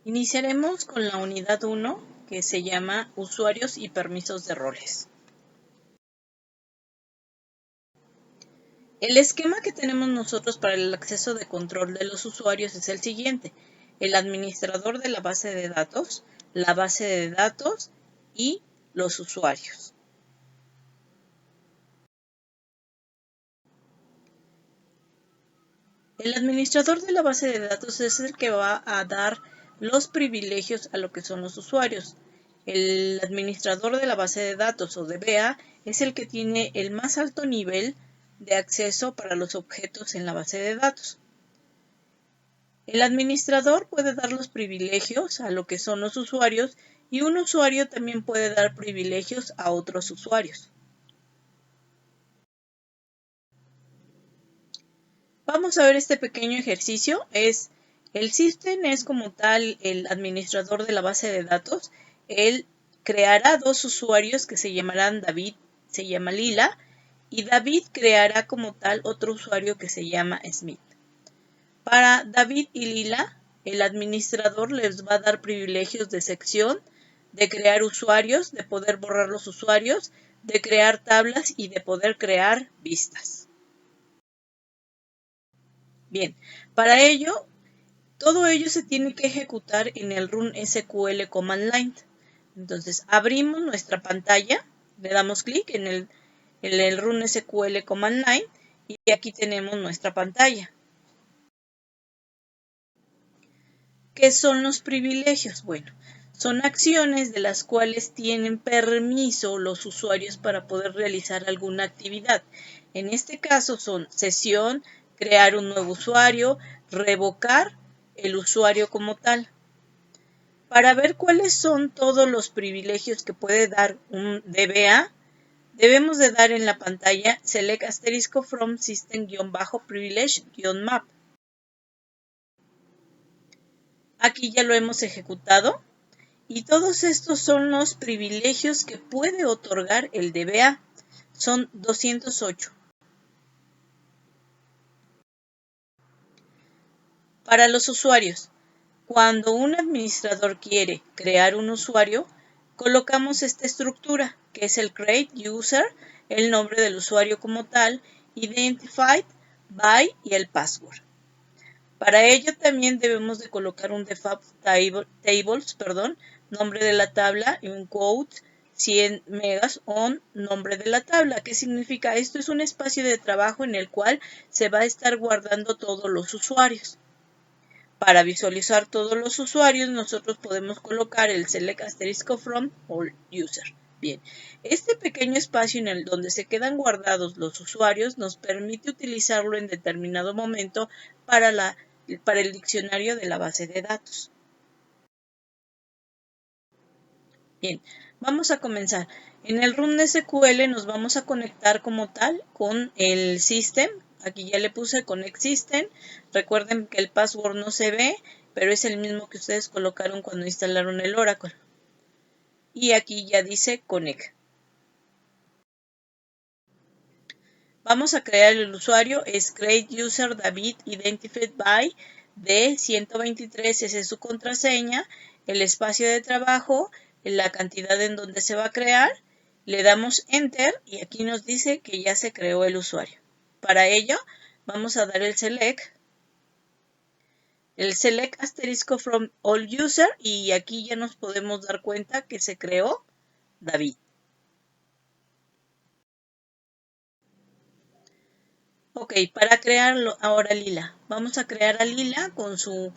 Iniciaremos con la unidad 1, que se llama Usuarios y permisos de roles. El esquema que tenemos nosotros para el acceso de control de los usuarios es el siguiente: el administrador de la base de datos, la base de datos y los usuarios. El administrador de la base de datos es el que va a dar los privilegios a lo que son los usuarios. El administrador de la base de datos o DBA es el que tiene el más alto nivel de acceso para los objetos en la base de datos. El administrador puede dar los privilegios a lo que son los usuarios y un usuario también puede dar privilegios a otros usuarios. Vamos a ver este pequeño ejercicio. El system es como tal el administrador de la base de datos. Él creará dos usuarios que se llamarán David, se llama Lila, y David creará como tal otro usuario que se llama Smith. Para David y Lila, el administrador les va a dar privilegios de sección, de crear usuarios, de poder borrar los usuarios, de crear tablas y de poder crear vistas. Bien, para ello, todo ello se tiene que ejecutar en el Run SQL Command Line. Entonces, abrimos nuestra pantalla, le damos clic en el Run SQL Command Line y aquí tenemos nuestra pantalla. ¿Qué son los privilegios? Bueno, son acciones de las cuales tienen permiso los usuarios para poder realizar alguna actividad. En este caso son sesión, crear un nuevo usuario, revocar el usuario como tal. Para ver cuáles son todos los privilegios que puede dar un DBA, debemos de dar en la pantalla Select * from System-Privilege-Map. Aquí ya lo hemos ejecutado y todos estos son los privilegios que puede otorgar el DBA. Son 208. Para los usuarios, cuando un administrador quiere crear un usuario, colocamos esta estructura, que es el create user, el nombre del usuario como tal, identified by y el password. Para ello también debemos de colocar un default tables, nombre de la tabla y un quote 100 megas on nombre de la tabla. ¿Qué significa? Esto es un espacio de trabajo en el cual se va a estar guardando todos los usuarios. Para visualizar todos los usuarios, nosotros podemos colocar el select * from all user. Bien, este pequeño espacio en el donde se quedan guardados los usuarios nos permite utilizarlo en determinado momento para el diccionario de la base de datos. Bien, vamos a comenzar. En el Run SQL nos vamos a conectar como tal con el System. Aquí ya le puse Connect System. Recuerden que el password no se ve, pero es el mismo que ustedes colocaron cuando instalaron el Oracle. Y aquí ya dice Connect. Vamos a crear el usuario, es Create User David Identified by de 123, esa es su contraseña, el espacio de trabajo, la cantidad en donde se va a crear, le damos Enter y aquí nos dice que ya se creó el usuario. Para ello, vamos a dar el Select * from all user y aquí ya nos podemos dar cuenta que se creó David. Ok, para crearlo ahora Lila. Vamos a crear a Lila con su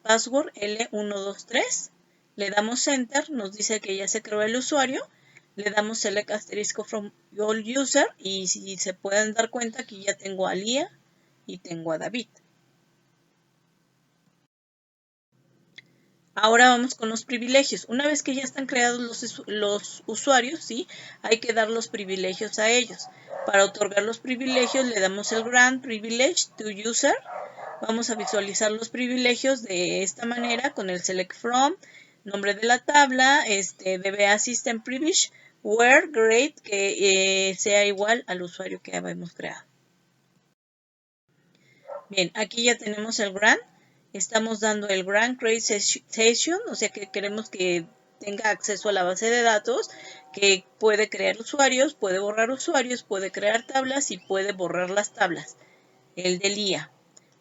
password L123. Le damos Enter, nos dice que ya se creó el usuario. Le damos Select * from all user y si se pueden dar cuenta que ya tengo a Lía y tengo a David. Ahora vamos con los privilegios. Una vez que ya están creados los usuarios, ¿sí? Hay que dar los privilegios a ellos. Para otorgar los privilegios le damos el Grant Privilege to User. Vamos a visualizar los privilegios de esta manera con el Select From, nombre de la tabla, DBA System Privilege, where grade que sea igual al usuario que habíamos creado. Bien, aquí ya tenemos el Grant. estamos dando el Grant Create Session, o sea que queremos que tenga acceso a la base de datos, que puede crear usuarios, puede borrar usuarios, puede crear tablas y puede borrar las tablas. El de Lía,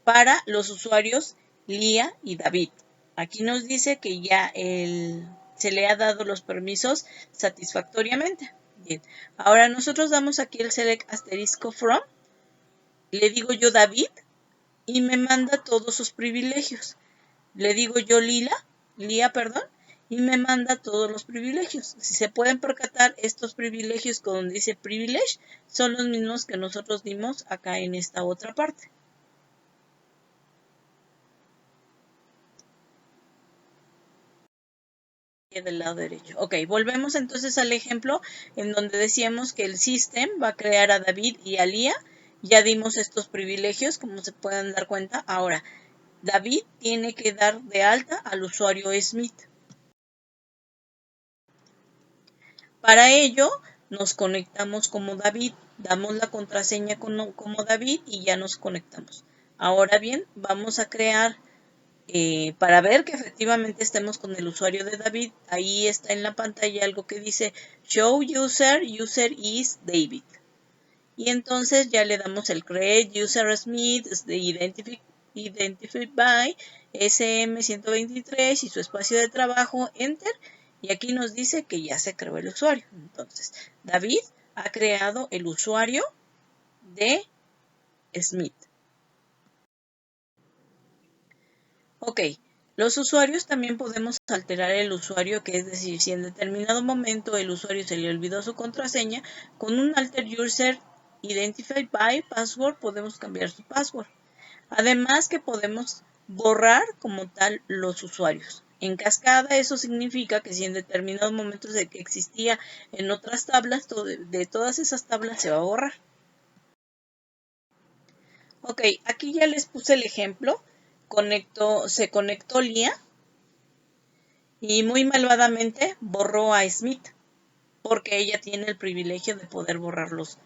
para los usuarios Lía y David. Aquí nos dice que ya se le ha dado los permisos satisfactoriamente. Bien, ahora nosotros damos aquí el select asterisco from, le digo yo David y me manda todos sus privilegios. Le digo yo Lía, y me manda todos los privilegios. Si se pueden percatar, estos privilegios con donde dice privilege son los mismos que nosotros dimos acá en esta otra parte. Del lado derecho. Ok, volvemos entonces al ejemplo en donde decíamos que el system va a crear a David y a Lía. Ya dimos estos privilegios, como se pueden dar cuenta. Ahora, David tiene que dar de alta al usuario Smith. Para ello, nos conectamos como David, damos la contraseña como David y ya nos conectamos. Ahora bien, vamos a crear, para ver que efectivamente estemos con el usuario de David, ahí está en la pantalla algo que dice Show User, User is David. Y entonces ya le damos el Create User Smith, Identify by SM123 y su espacio de trabajo, Enter. Y aquí nos dice que ya se creó el usuario. Entonces, David ha creado el usuario de Smith. Ok, los usuarios también podemos alterar el usuario, que es decir, si en determinado momento el usuario se le olvidó su contraseña, con un alter user identified by password podemos cambiar su password. Además que podemos borrar como tal los usuarios. En cascada eso significa que si en determinados momentos de que existía en otras tablas, de todas esas tablas se va a borrar. Ok, aquí ya les puse el ejemplo. Se conectó Lía y muy malvadamente borró a Smith porque ella tiene el privilegio de poder borrar los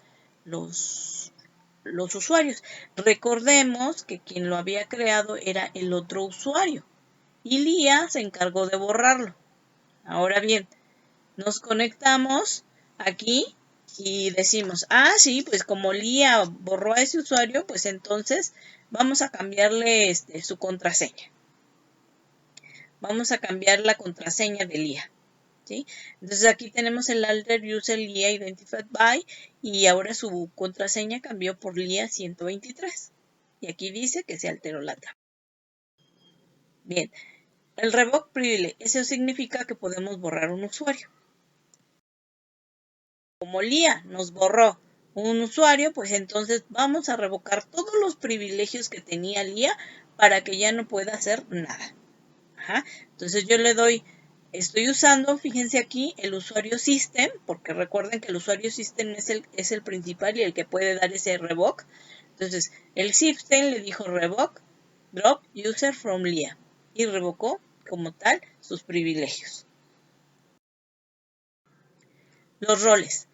usuarios. Recordemos que quien lo había creado era el otro usuario y Lía se encargó de borrarlo. Ahora bien, nos conectamos aquí y decimos, sí, pues como Lía borró a ese usuario, pues entonces vamos a cambiarle su contraseña. Vamos a cambiar la contraseña de Lía. ¿sí? Entonces aquí tenemos el alter user Lía identified by y ahora su contraseña cambió por Lía 123. Y aquí dice que se alteró la tabla. Bien, el revoke privilege, eso significa que podemos borrar un usuario. Como Lía nos borró un usuario, pues entonces vamos a revocar todos los privilegios que tenía Lía para que ya no pueda hacer nada. Entonces yo le doy, estoy usando, fíjense aquí, el usuario system, porque recuerden que el usuario system es el principal y el que puede dar ese revoke. Entonces el system le dijo revoke, drop user from Lía y revocó como tal sus privilegios. Los roles.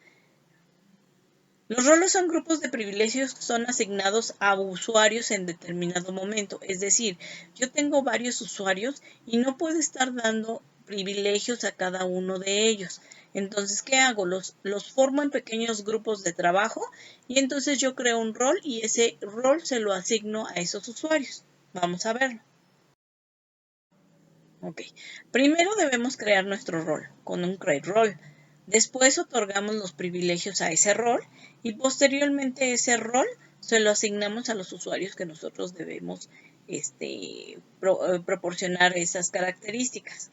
Los roles son grupos de privilegios que son asignados a usuarios en determinado momento. Es decir, yo tengo varios usuarios y no puedo estar dando privilegios a cada uno de ellos. Entonces, ¿qué hago? Los formo en pequeños grupos de trabajo y entonces yo creo un rol y ese rol se lo asigno a esos usuarios. Vamos a verlo. Ok. Primero debemos crear nuestro rol con un create role. Después otorgamos los privilegios a ese rol y posteriormente ese rol se lo asignamos a los usuarios que nosotros debemos proporcionar esas características.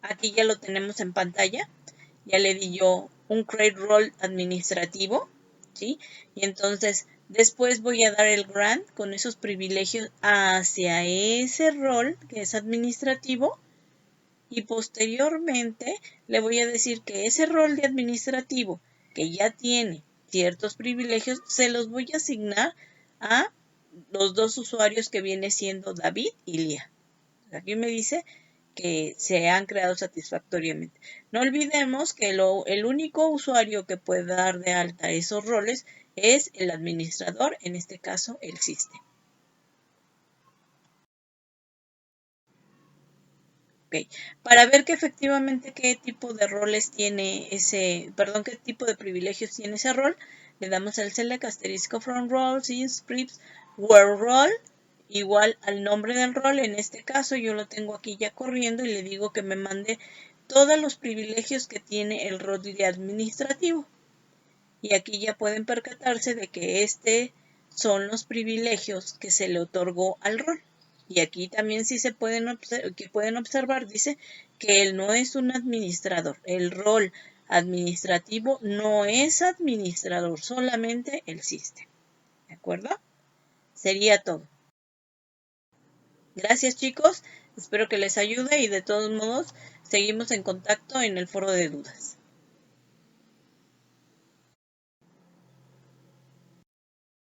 Aquí ya lo tenemos en pantalla. Ya le di yo un create role administrativo, ¿sí? Y entonces después voy a dar el grant con esos privilegios hacia ese rol que es administrativo. Y posteriormente le voy a decir que ese rol de administrativo que ya tiene ciertos privilegios, se los voy a asignar a los dos usuarios que viene siendo David y Lía. Aquí me dice que se han creado satisfactoriamente. No olvidemos que el único usuario que puede dar de alta esos roles es el administrador, en este caso el sistema. Ok, para ver que efectivamente qué tipo de roles tiene qué tipo de privilegios tiene ese rol, le damos al select asterisco from roles y scripts where role igual al nombre del rol. En este caso yo lo tengo aquí ya corriendo y le digo que me mande todos los privilegios que tiene el rol de administrativo. Y aquí ya pueden percatarse de que son los privilegios que se le otorgó al rol. Y aquí también sí pueden observar, dice que él no es un administrador. El rol administrativo no es administrador, solamente el sistema. ¿De acuerdo? Sería todo. Gracias, chicos. Espero que les ayude y de todos modos seguimos en contacto en el foro de dudas.